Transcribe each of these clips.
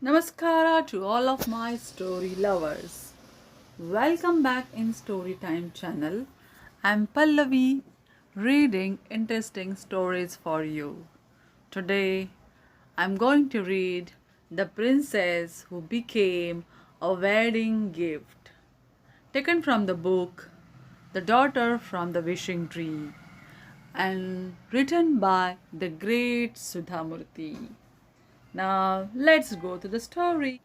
Namaskara to all of my story lovers. Welcome back in Storytime channel. I'm Pallavi reading interesting stories for you. Today I'm going to read The Princess Who Became a Wedding Gift, taken from the book The Daughter from the Wishing Tree and written by the great Sudhamurti. Now let's go to the story.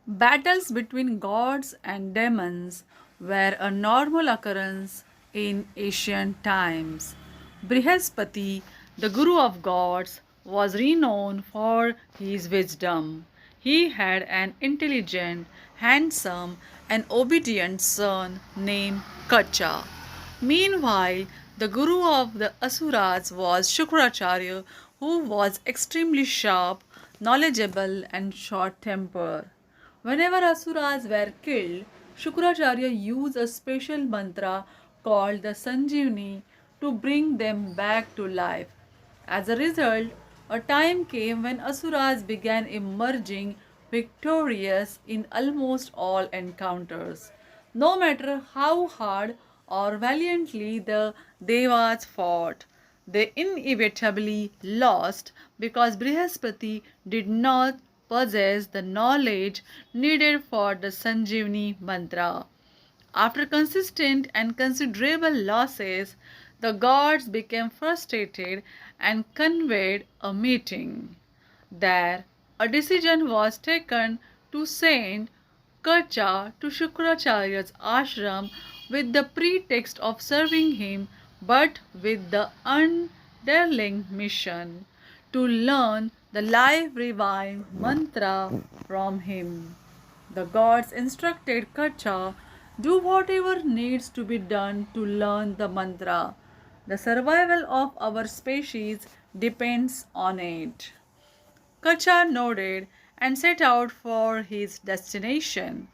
Battles between gods and demons were a normal occurrence in ancient times. Brihaspati, the guru of gods, was renowned for his wisdom. He had an intelligent, handsome, and obedient son named Kacha. Meanwhile, the guru of the Asuras was Shukracharya, who was extremely sharp, knowledgeable, and short tempered. Whenever Asuras were killed, Shukracharya used a special mantra called the Sanjeevani to bring them back to life. As a result, a time came when Asuras began emerging victorious in almost all encounters. No matter how hard or valiantly the Devas fought, they inevitably lost because Brihaspati did not possess the knowledge needed for the Sanjeevani mantra. After consistent and considerable losses, the gods became frustrated and convened a meeting. There, a decision was taken to send Kacha to Shukracharya's ashram with the pretext of serving him, but with the underlying mission to learn the life reviving mantra from him. The gods instructed Kacha, do whatever needs to be done to learn the mantra. The survival of our species depends on it. Kacha nodded and set out for his destination.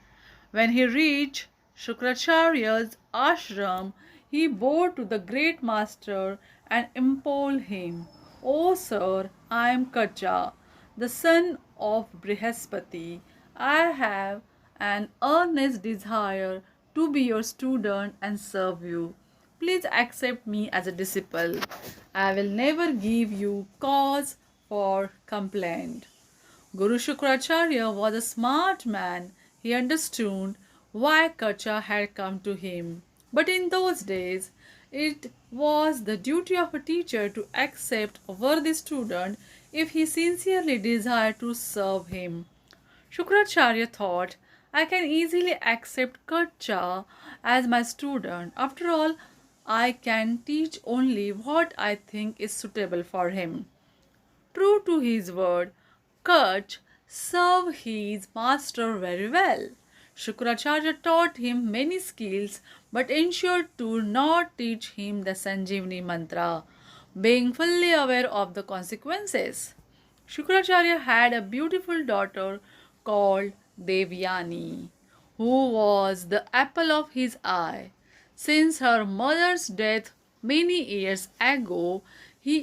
When he reached Shukracharya's ashram, he bowed to the great master and implored him, O sir, I am Kacha, the son of Brihaspati. I have an earnest desire to be your student and serve you. Please accept me as a disciple. I will never give you cause for complaint. Guru Shukracharya was a smart man. He understood why Kacha had come to him. But in those days, it was the duty of a teacher to accept a worthy student if he sincerely desired to serve him. Shukracharya thought, I can easily accept Kacha as my student. After all, I can teach only what I think is suitable for him. True to his word, Kach served his master very well. Shukracharya taught him many skills but ensured to not teach him the Sanjeevani mantra, being fully aware of the consequences. Shukracharya had a beautiful daughter called Devyani, who was the apple of his eye. Since her mother's death many years ago,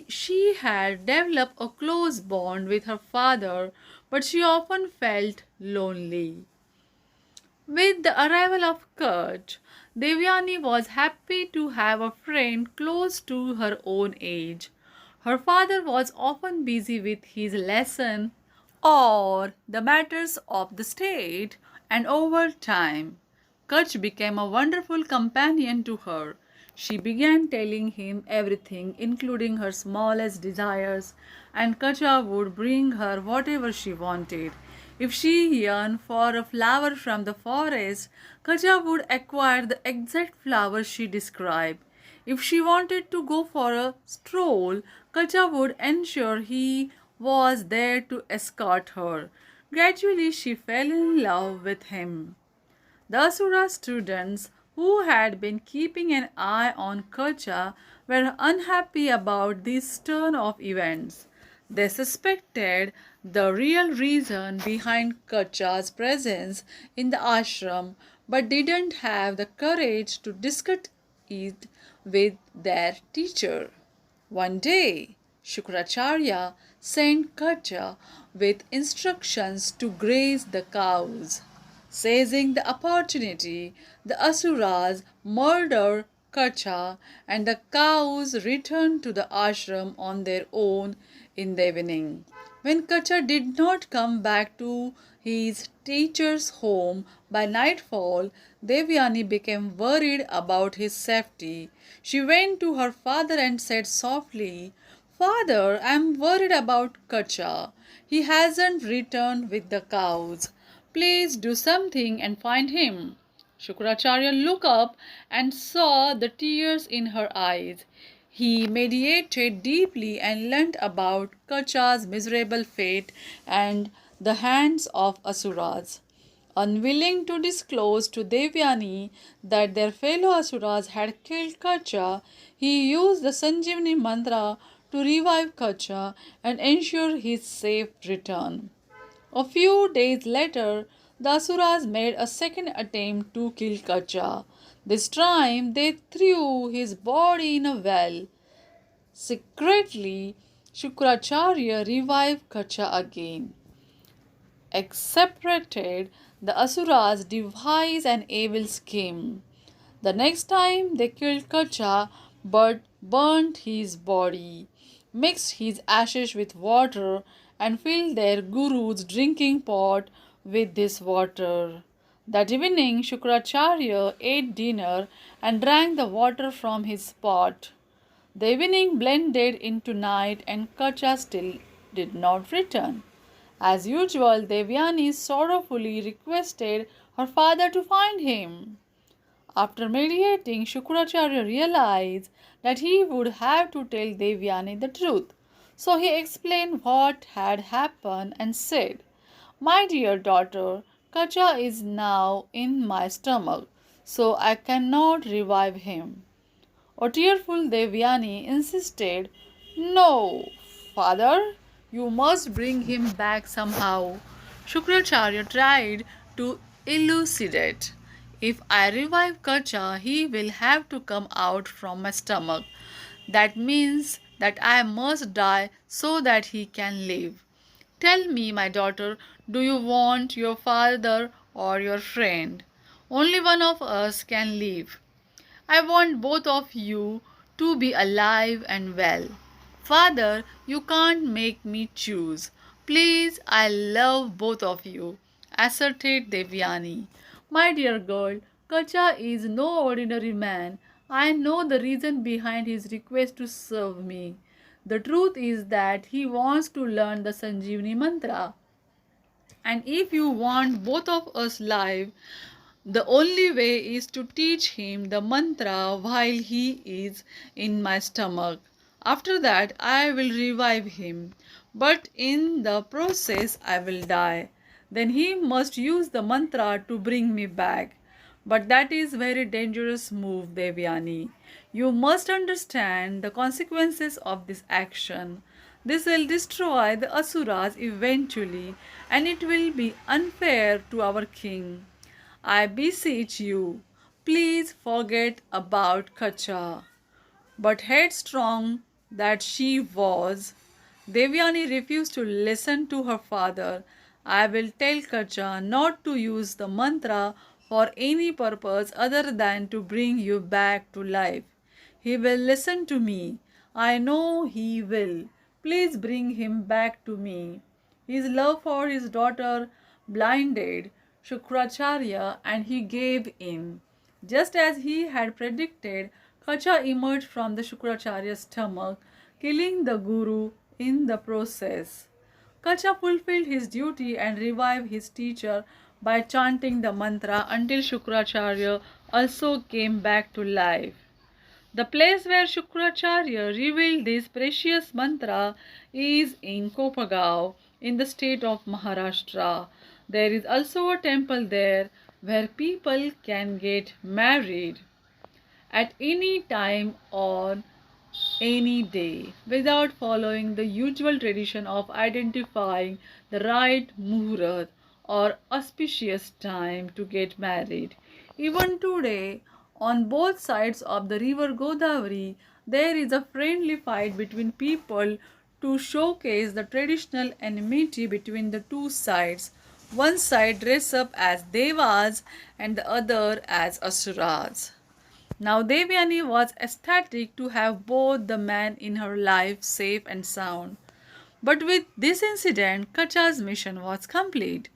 she had developed a close bond with her father, but she often felt lonely. With the arrival of Kurt, Devyani was happy to have a friend close to her own age. Her father was often busy with his lesson or the matters of the state, and over time, Kutch became a wonderful companion to her. She began telling him everything, including her smallest desires, and Kacha would bring her whatever she wanted. If she yearned for a flower from the forest, Kacha would acquire the exact flower she described. If she wanted to go for a stroll, Kacha would ensure he was there to escort her. Gradually, she fell in love with him. The Asura students who had been keeping an eye on Kacha were unhappy about this turn of events. They suspected the real reason behind Kacha's presence in the ashram but didn't have the courage to discuss it with their teacher. One day, Shukracharya sent Kacha with instructions to graze the cows. Seizing the opportunity, the Asuras murdered Kacha and the cows returned to the ashram on their own in the evening. When Kacha did not come back to his teacher's home by nightfall, Devyani became worried about his safety. She went to her father and said softly, "Father, I am worried about Kacha. He hasn't returned with the cows. Please do something and find him." Shukracharya looked up and saw the tears in her eyes. He meditated deeply and learnt about Kacha's miserable fate and the hands of Asuras. Unwilling to disclose to Devyani that their fellow Asuras had killed Kacha, he used the Sanjeevani mantra to revive Kacha and ensure his safe return. A few days later, the Asuras made a second attempt to kill Kacha. This time, they threw his body in a well. Secretly, Shukracharya revived Kacha again. Exasperated, the Asuras devised an evil scheme. The next time they killed Kacha but burnt his body, mixed his ashes with water, and filled their guru's drinking pot with this water. That evening, Shukracharya ate dinner and drank the water from his pot. The evening blended into night and Kacha still did not return. As usual, Devyani sorrowfully requested her father to find him. After meditating, Shukracharya realized that he would have to tell Devyani the truth. So he explained what had happened and said, "My dear daughter, Kacha is now in my stomach, so I cannot revive him." A tearful Devyani insisted, "No, father, you must bring him back somehow." Shukracharya tried to elucidate. "If I revive Kacha, he will have to come out from my stomach. That means that I must die so that he can live. Tell me, my daughter, do you want your father or your friend? Only one of us can live. I want both of you to be alive and well. Father, you can't make me choose. Please, I love both of you," asserted Devyani. "My dear girl, Kacha is no ordinary man. I know the reason behind his request to serve me. The truth is that he wants to learn the Sanjeevani mantra. And if you want both of us live, the only way is to teach him the mantra while he is in my stomach. After that, I will revive him, but in the process, I will die. Then he must use the mantra to bring me back. But that is very dangerous move, Devyani. You must understand the consequences of this action. This will destroy the Asuras eventually, and it will be unfair to our king. I beseech you, please forget about Kacha." But headstrong that she was, Devyani refused to listen to her father. "I will tell Kacha not to use the mantra for any purpose other than to bring you back to life. He will listen to me. I know he will. Please bring him back to me." His love for his daughter blinded Shukracharya and he gave in. Just as he had predicted, Kacha emerged from the Shukracharya's stomach, killing the Guru in the process. Kacha fulfilled his duty and revived his teacher by chanting the mantra until Shukracharya also came back to life. The place where Shukracharya revealed this precious mantra is in Kopagaon in the state of Maharashtra. There is also a temple there where people can get married at any time on any day without following the usual tradition of identifying the right muhurat or auspicious time to get married. Even today, on both sides of the river Godavari, there is a friendly fight between people to showcase the traditional enmity between the two sides. One side dressed up as Devas and the other as Asuras. Now Devyani was ecstatic to have both the men in her life safe and sound. But with this incident, Kacha's mission was complete,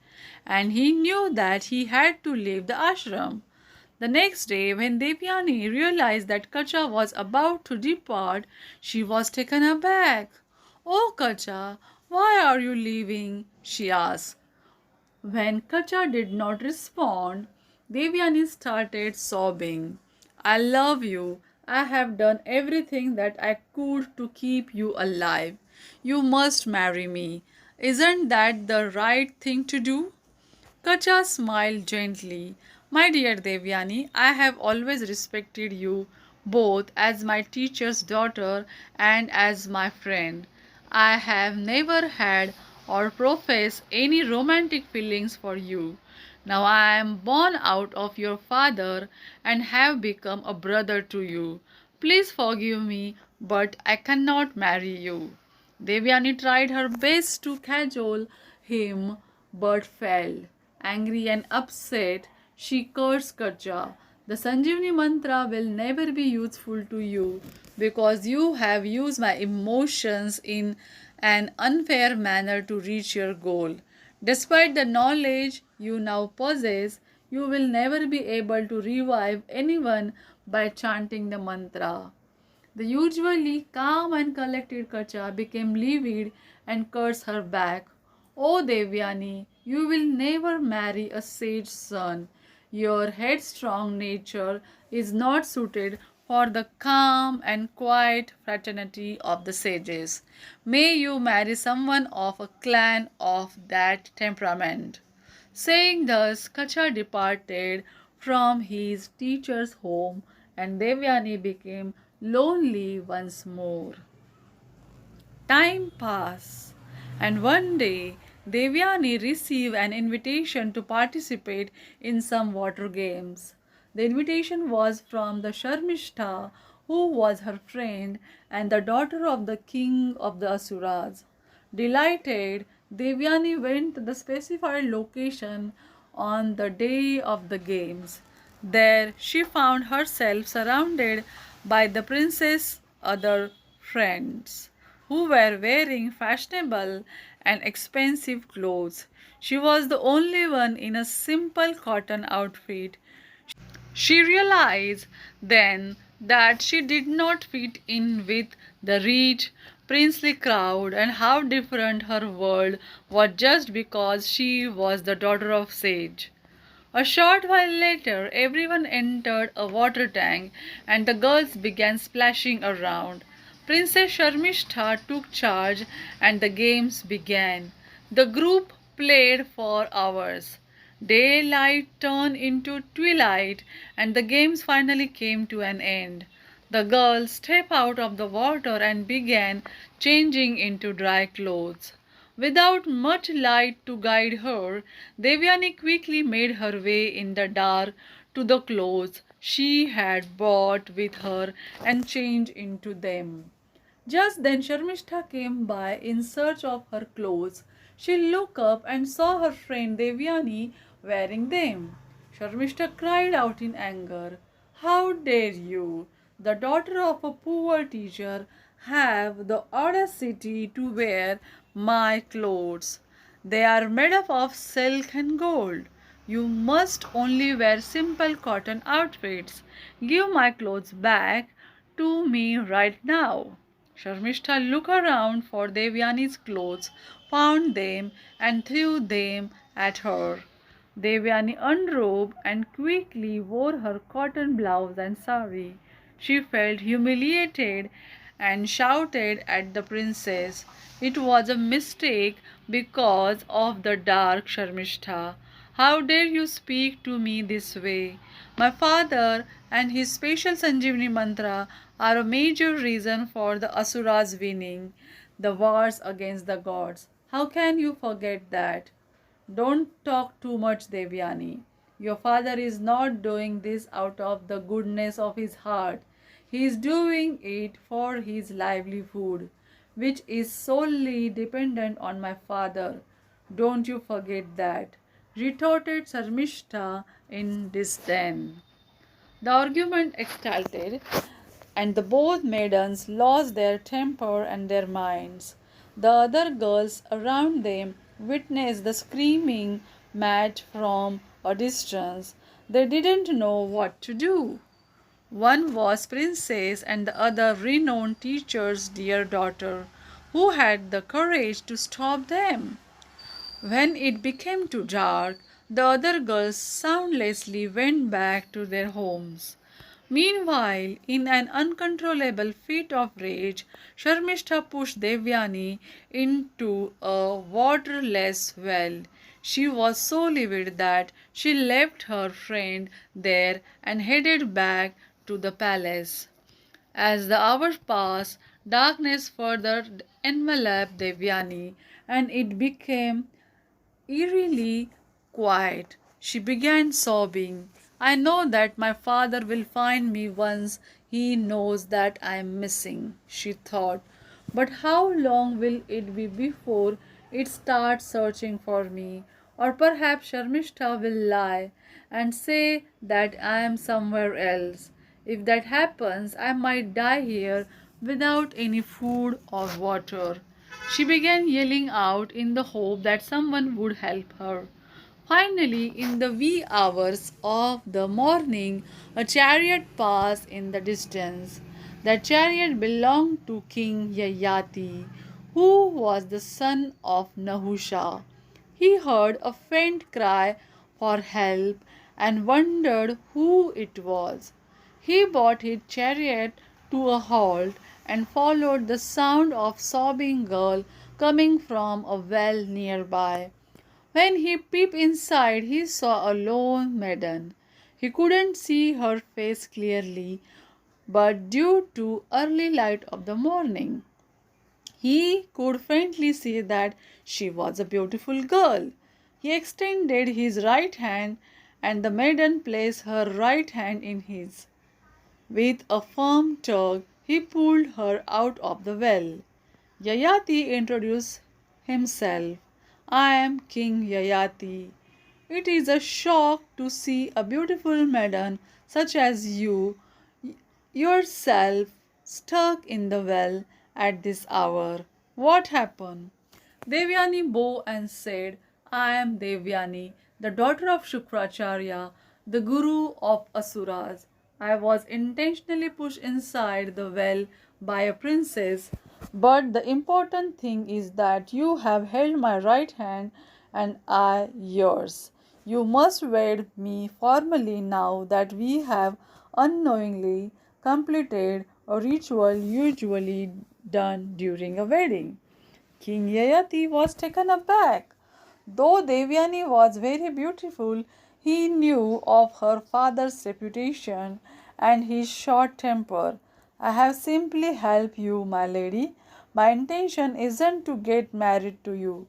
and he knew that he had to leave the ashram. The next day, when Devyani realized that Kacha was about to depart, she was taken aback. "Oh, Kacha, why are you leaving?" she asked. When Kacha did not respond, Devyani started sobbing. "I love you. I have done everything that I could to keep you alive. You must marry me. Isn't that the right thing to do?" Kacha smiled gently. "My dear Devyani, I have always respected you both as my teacher's daughter and as my friend. I have never had or professed any romantic feelings for you. Now I am born out of your father and have become a brother to you. Please forgive me, but I cannot marry you." Devyani tried her best to cajole him but failed. Angry and upset, she cursed Kacha. "The Sanjeevani mantra will never be useful to you because you have used my emotions in an unfair manner to reach your goal. Despite the knowledge you now possess, you will never be able to revive anyone by chanting the mantra." The usually calm and collected Kacha became livid and cursed her back. "Oh Devyani, you will never marry a sage son. Your headstrong nature is not suited for the calm and quiet fraternity of the sages. May you marry someone of a clan of that temperament." Saying thus, Kacha departed from his teacher's home and Devyani became lonely once more. Time passed, and one day Devyani received an invitation to participate in some water games. The invitation was from the Sharmishta, who was her friend and the daughter of the king of the Asuras. Delighted, Devyani went to the specified location on the day of the games. There she found herself surrounded by the princess' other friends, who were wearing fashionable and expensive clothes. She was the only one in a simple cotton outfit. She realized then that she did not fit in with the rich, princely crowd and how different her world was just because she was the daughter of sage. A short while later, everyone entered a water tank and the girls began splashing around. Princess Sharmishta took charge and the games began. The group played for hours. Daylight turned into twilight and the games finally came to an end. The girl stepped out of the water and began changing into dry clothes. Without much light to guide her, Devyani quickly made her way in the dark to the clothes she had brought with her and changed into them. Just then Sharmishta came by in search of her clothes. She looked up and saw her friend Devyani wearing them. Sharmishta cried out in anger, "How dare you, the daughter of a poor teacher, have the audacity to wear my clothes? They are made up of silk and gold. You must only wear simple cotton outfits. Give my clothes back to me right now." Sharmishta looked around for Devyani's clothes, found them, and threw them at her. Devyani unrobed and quickly wore her cotton blouse and sari. She felt humiliated and shouted at the princess. It was a mistake because of the dark Sharmishta. "How dare you speak to me this way? My father and his special Sanjeevani mantra are a major reason for the Asuras winning the wars against the gods. How can you forget that?" "Don't talk too much, Devyani. Your father is not doing this out of the goodness of his heart. He is doing it for his livelihood. which is solely dependent on my father. Don't you forget that, retorted Sarmishta in disdain. The argument exalted, and the both maidens lost their temper and their minds. The other girls around them witnessed the screaming match from a distance. They didn't know what to do. One was Princess and the other renowned teacher's dear daughter, who had the courage to stop them. When it became too dark, the other girls soundlessly went back to their homes. Meanwhile, in an uncontrollable fit of rage, Sharmishta pushed Devyani into a waterless well. She was so livid that she left her friend there and headed back to the palace. As the hours passed, darkness further enveloped Devyani, and it became eerily quiet. She began sobbing. I know that my father will find me once he knows that I am missing, she thought. But how long will it be before it starts searching for me? Or perhaps Sharmishta will lie and say that I am somewhere else. If that happens, I might die here without any food or water. She began yelling out in the hope that someone would help her. Finally, in the wee hours of the morning, a chariot passed in the distance. The chariot belonged to King Yayati, who was the son of Nahusha. He heard a faint cry for help and wondered who it was. He brought his chariot to a halt and followed the sound of sobbing girl coming from a well nearby. When he peeped inside, he saw a lone maiden. He couldn't see her face clearly, but due to early light of the morning, he could faintly see that she was a beautiful girl. He extended his right hand, and the maiden placed her right hand in his. With a firm tug, he pulled her out of the well. Yayati introduced himself. I am King Yayati. It is a shock to see a beautiful maiden such as you yourself stuck in the well at this hour. What happened? Devyani bowed and said, I am Devyani, the daughter of Shukracharya, the guru of Asuras. I was intentionally pushed inside the well by a princess, but the important thing is that you have held my right hand and I yours. You must wed me formally now that we have unknowingly completed a ritual usually done during a wedding. King Yayati was taken aback. Though Devyani was very beautiful, he knew of her father's reputation and his short temper. I have simply helped you, my lady. My intention isn't to get married to you.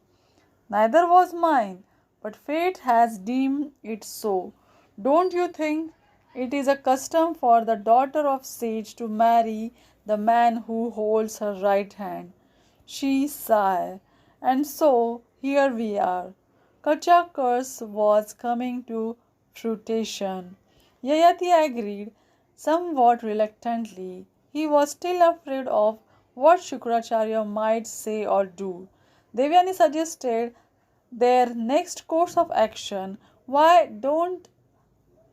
Neither was mine, but fate has deemed it so. Don't you think it is a custom for the daughter of sage to marry the man who holds her right hand? She sighed. And so here we are. Kachakar's was coming to fruition. Yayati agreed, somewhat reluctantly. He was still afraid of what Shukracharya might say or do. Devyani suggested their next course of action. Why don't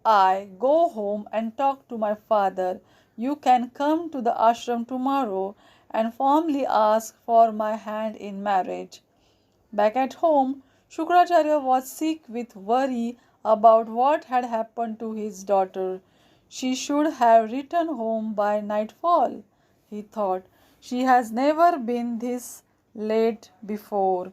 I go home and talk to my father? You can come to the ashram tomorrow and formally ask for my hand in marriage. Back at home, Shukracharya was sick with worry about what had happened to his daughter. She should have returned home by nightfall, he thought. She has never been this late before.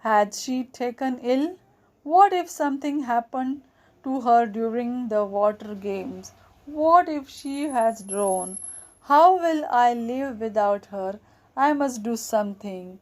Had she taken ill? What if something happened to her during the water games? What if she has drowned? How will I live without her? I must do something.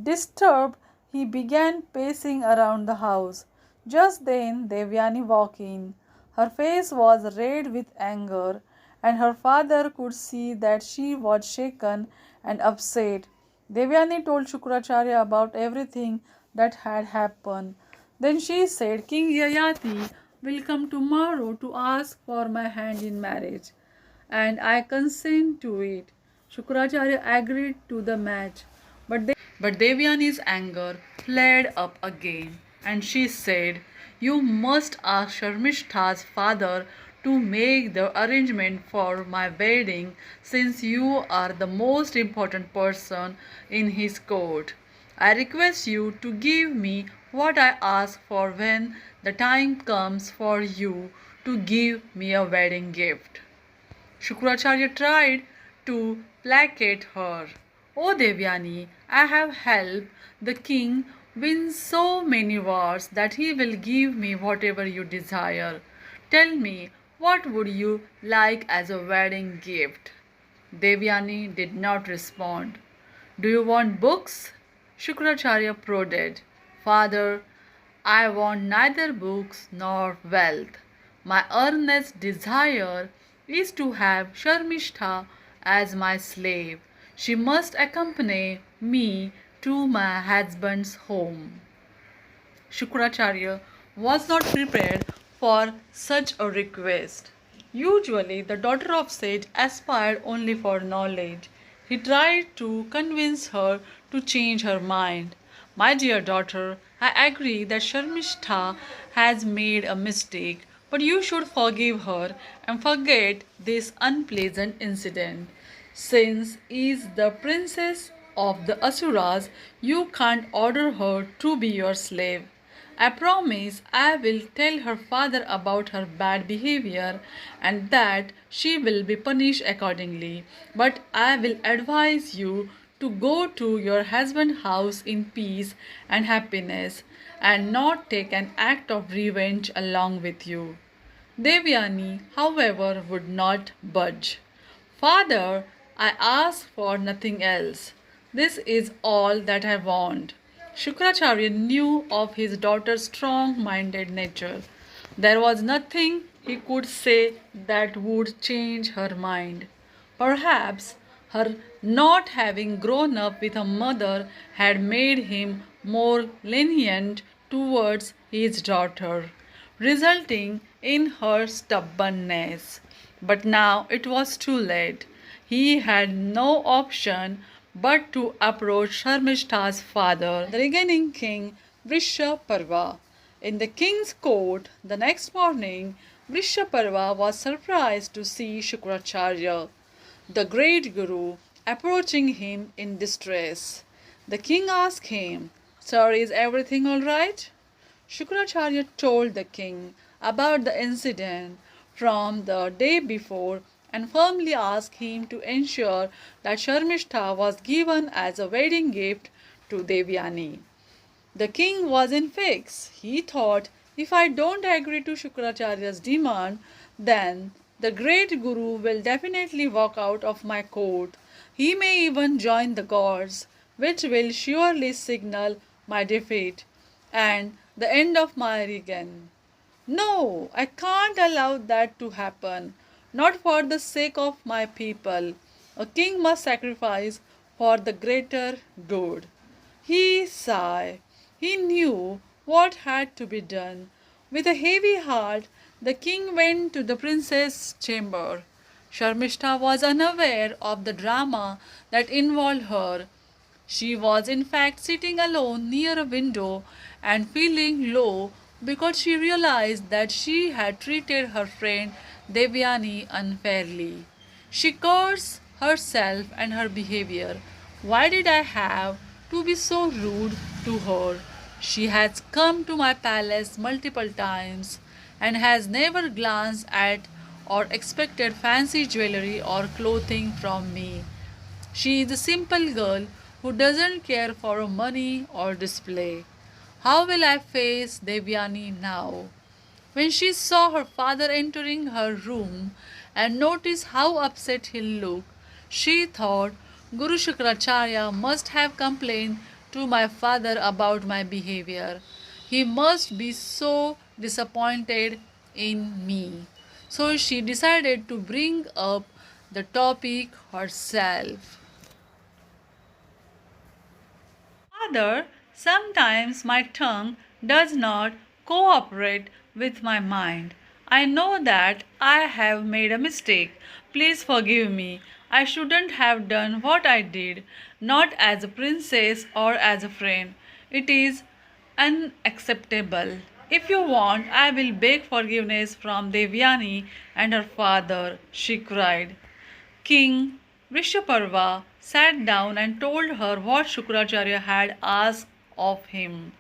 Disturbed, he began pacing around the house. Just then Devyani walked in. Her face was red with anger, and her father could see that she was shaken and upset. Devyani told Shukracharya about everything that had happened. Then she said, King Yayati will come tomorrow to ask for my hand in marriage, and I consent to it. Shukracharya agreed to the match, but Devyani's anger flared up again, and she said, You must ask Sharmishta's father to make the arrangement for my wedding, since you are the most important person in his court. I request you to give me what I ask for when the time comes for you to give me a wedding gift. Shukracharya tried to placate her. Oh Devyani, I have helped the king win so many wars that he will give me whatever you desire. Tell me, what would you like as a wedding gift? Devyani did not respond. Do you want books? Shukracharya prodded. Father, I want neither books nor wealth. My earnest desire is to have Sharmishta as my slave. She must accompany me to my husband's home. Shukracharya was not prepared for such a request. Usually, the daughter of sage aspired only for knowledge. He tried to convince her to change her mind. My dear daughter, I agree that Sharmishta has made a mistake, but you should forgive her and forget this unpleasant incident. Since is the princess of the Asuras, you can't order her to be your slave. I promise I will tell her father about her bad behavior and that she will be punished accordingly. But I will advise you to go to your husband's house in peace and happiness and not take an act of revenge along with you. Devyani, however, would not budge. Father, I ask for nothing else. This is all that I want. Shukracharya knew of his daughter's strong minded nature. There was nothing he could say that would change her mind. Perhaps her not having grown up with a mother had made him more lenient towards his daughter, resulting in her stubbornness. But now it was too late. He had no option but to approach Sharmishta's father, the reigning king Vrishaparva. In the king's court the next morning, Vrishaparva was surprised to see Shukracharya, the great Guru, approaching him in distress. The king asked him, Sir, is everything all right? Shukracharya told the king about the incident from the day before and firmly asked him to ensure that Sharmishta was given as a wedding gift to Devyani. The king was in fix. He thought, if I don't agree to Shukracharya's demand, then the great Guru will definitely walk out of my court. He may even join the gods, which will surely signal my defeat and the end of my reign. No, I can't allow that to happen. Not for the sake of my people. A king must sacrifice for the greater good. He sighed. He knew what had to be done. With a heavy heart, the king went to the princess' chamber. Sharmishta was unaware of the drama that involved her. She was in fact sitting alone near a window and feeling low because she realized that she had treated her friend Devyani unfairly. She cursed herself and her behavior. Why did I have to be so rude to her? She has come to my palace multiple times and has never glanced at or expected fancy jewelry or clothing from me. She is a simple girl who doesn't care for money or display. How will I face Devyani now? When she saw her father entering her room and noticed how upset he looked, she thought Guru Shukracharya must have complained to my father about my behavior. He must be so disappointed in me. So she decided to bring up the topic herself. Father, sometimes my tongue does not cooperate with my mind. I know that I have made a mistake. Please forgive me. I shouldn't have done what I did, not as a princess or as a friend. It is unacceptable. If you want, I will beg forgiveness from Devyani and her father, she cried. King Vrishaparva sat down and told her what Shukracharya had asked of him.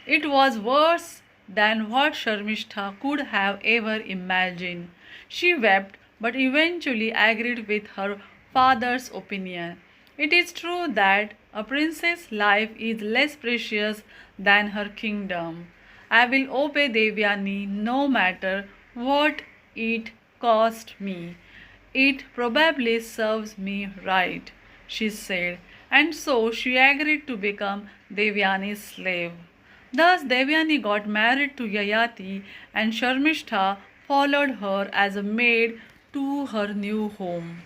It was worse than what Sharmishtha could have ever imagined. She wept but eventually agreed with her father's opinion. It is true that a princess' life is less precious than her kingdom. I will obey Devyani no matter what it cost me. It probably serves me right, she said, and so she agreed to become Devyani's slave. Thus, Devyani got married to Yayati, and Sharmishtha followed her as a maid to her new home.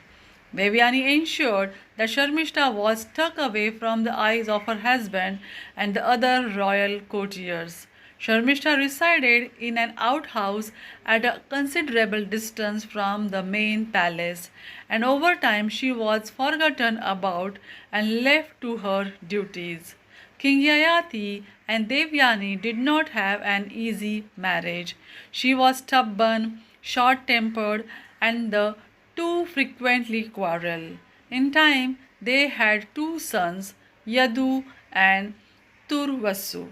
Devyani ensured that Sharmishtha was tucked away from the eyes of her husband and the other royal courtiers. Sharmishtha resided in an outhouse at a considerable distance from the main palace, and over time she was forgotten about and left to her duties. King Yayati and Devyani did not have an easy marriage. She was stubborn, short tempered, and the two frequently quarreled. In time, they had two sons, Yadu and Turvasu.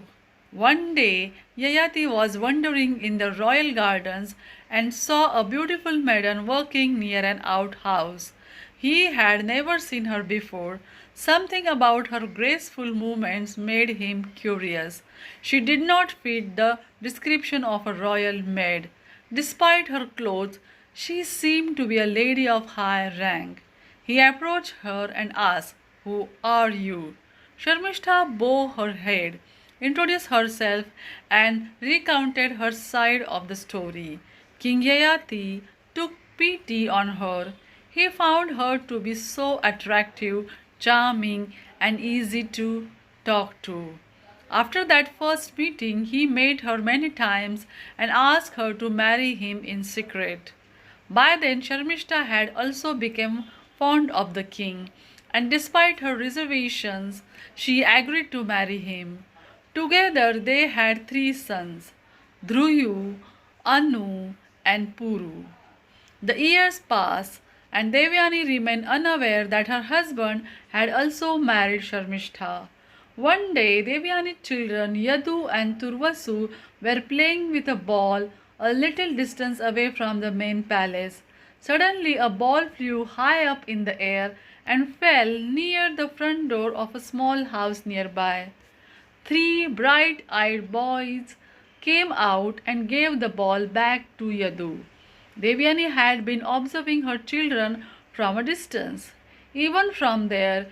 One day, Yayati was wandering in the royal gardens and saw a beautiful maiden working near an outhouse. He had never seen her before. Something about her graceful movements made him curious. She did not fit the description of a royal maid. Despite her clothes, she seemed to be a lady of high rank. He approached her and asked, "Who are you?" Sharmishta bowed her head, introduced herself, and recounted her side of the story. King Yayati took pity on her. He found her to be so attractive, charming, and easy to talk to. After that first meeting, he met her many times and asked her to marry him in secret. By then, Sharmishta had also become fond of the king, and despite her reservations, she agreed to marry him. Together, they had three sons, Dhruyu, Anu, and Puru. The years passed, and Devyani remained unaware that her husband had also married Sharmishta. One day, Devyani's children Yadu and Turvasu were playing with a ball a little distance away from the main palace. Suddenly, a ball flew high up in the air and fell near the front door of a small house nearby. Three bright-eyed boys came out and gave the ball back to Yadu. Devyani had been observing her children from a distance. Even from there,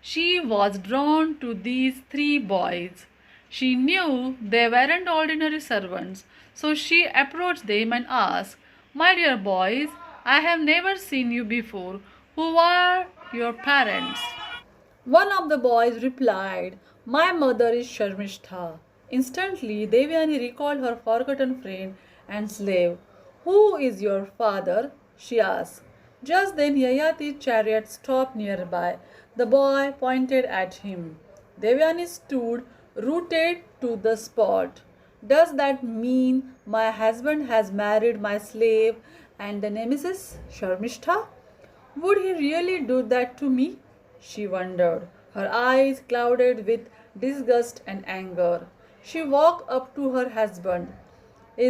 she was drawn to these three boys. She knew they weren't ordinary servants, so she approached them and asked, "My dear boys, I have never seen you before. Who are your parents?" One of the boys replied, "My mother is Sharmishtha." Instantly, Devyani recalled her forgotten friend and slave. "Who is your father?" she asked. Just then, Yayati's chariot stopped nearby. The boy pointed at him. Devyani stood rooted to the spot. "Does that mean my husband has married my slave and the nemesis, Sharmishtha? Would he really do that to me?" She wondered, her eyes clouded with disgust and anger. She walked up to her husband.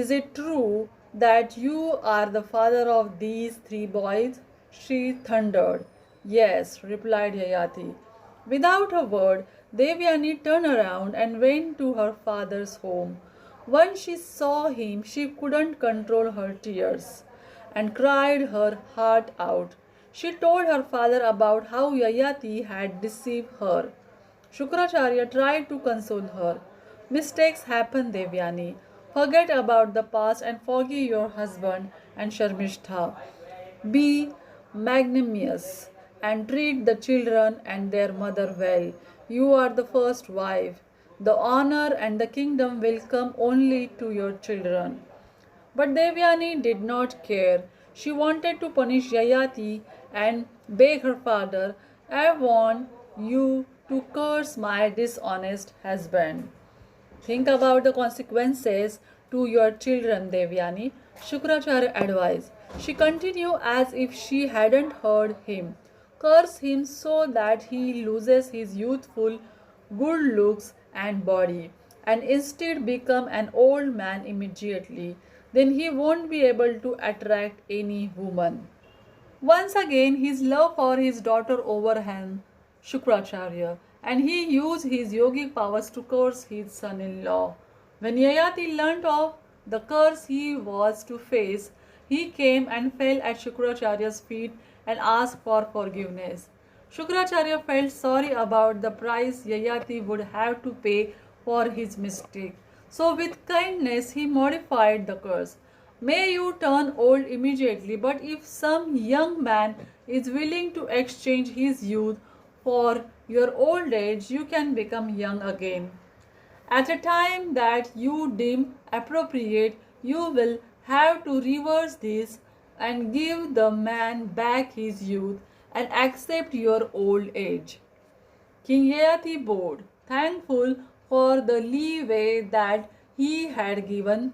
"Is it true that you are the father of these three boys?" she thundered. "Yes," replied Yayati. Without a word, Devyani turned around and went to her father's home. Once she saw him, she couldn't control her tears and cried her heart out. She told her father about how Yayati had deceived her. Shukracharya tried to console her. "Mistakes happen, Devyani. Forget about the past and forgive your husband and Sharmishtha. Be magnanimous and treat the children and their mother well. You are the first wife. The honor and the kingdom will come only to your children. But Devyani did not care. She wanted to punish Yayati and beg her father, I want you to curse my dishonest husband. Think about the consequences to your children, Devyani. Shukracharya advised. She continued as if she hadn't heard him. Curse him so that he loses his youthful good looks and body, and instead become an old man immediately. Then he won't be able to attract any woman. Once again, his love for his daughter overwhelmed Shukracharya, and he used his yogic powers to curse his son in law. When Yayati learnt of the curse he was to face, he came and fell at Shukracharya's feet and asked for forgiveness. Shukracharya felt sorry about the price Yayati would have to pay for his mistake. So, with kindness, he modified the curse. May you turn old immediately, but if some young man is willing to exchange his youth for your old age, you can become young again. At a time that you deem appropriate, you will have to reverse this and give the man back his youth and accept your old age. King Yayati bowed, thankful for the leeway that he had given.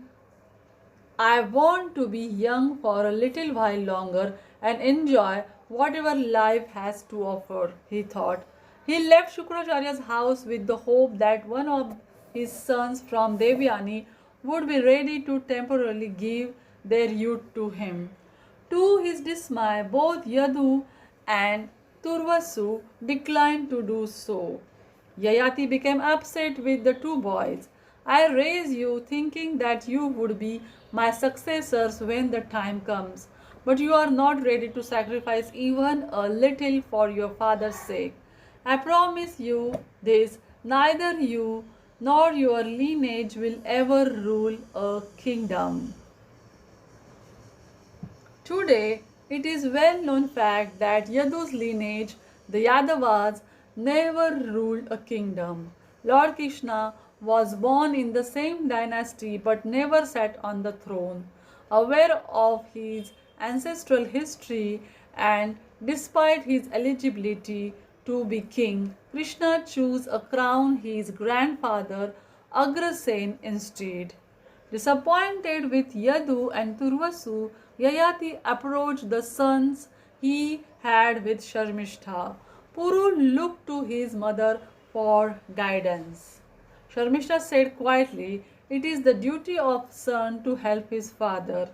I want to be young for a little while longer and enjoy whatever life has to offer, he thought. He left Shukracharya's house with the hope that one of his sons from Devyani would be ready to temporarily give their youth to him. To his dismay, both Yadu and Turvasu declined to do so. Yayati became upset with the two boys. I raised you thinking that you would be my successors when the time comes, but you are not ready to sacrifice even a little for your father's sake. I promise you this, neither you nor your lineage will ever rule a kingdom. Today, it is well known fact that Yadu's lineage, the Yadavas, never ruled a kingdom. Lord Krishna was born in the same dynasty but never sat on the throne. Aware of his ancestral history and despite his eligibility to be king, Krishna chose to crown his grandfather Agrasen instead. Disappointed with Yadu and Turvasu, Yayati approached the sons he had with Sharmishta. Puru looked to his mother for guidance. Sharmishta said quietly, it is the duty of son to help his father.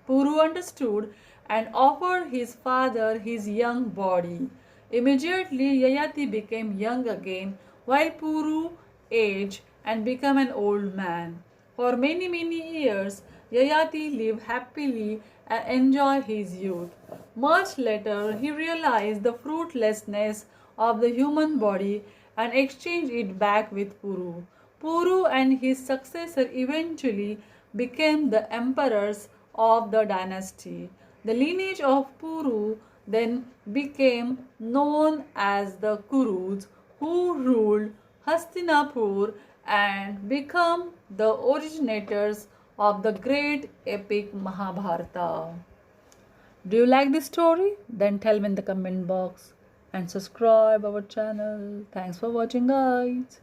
Puru understood and offered his father his young body. Immediately, Yayati became young again, while Puru aged and became an old man. For many years, Yayati lived happily and enjoyed his youth. Much later, he realized the fruitlessness of the human body and exchanged it back with Puru. Puru and his successor eventually became the emperors of the dynasty. The lineage of Puru then became known as the Kurus, who ruled Hastinapur and become the originators of the great epic Mahabharata. Do you like this story? Then tell me in the comment box and subscribe our channel. Thanks for watching, guys.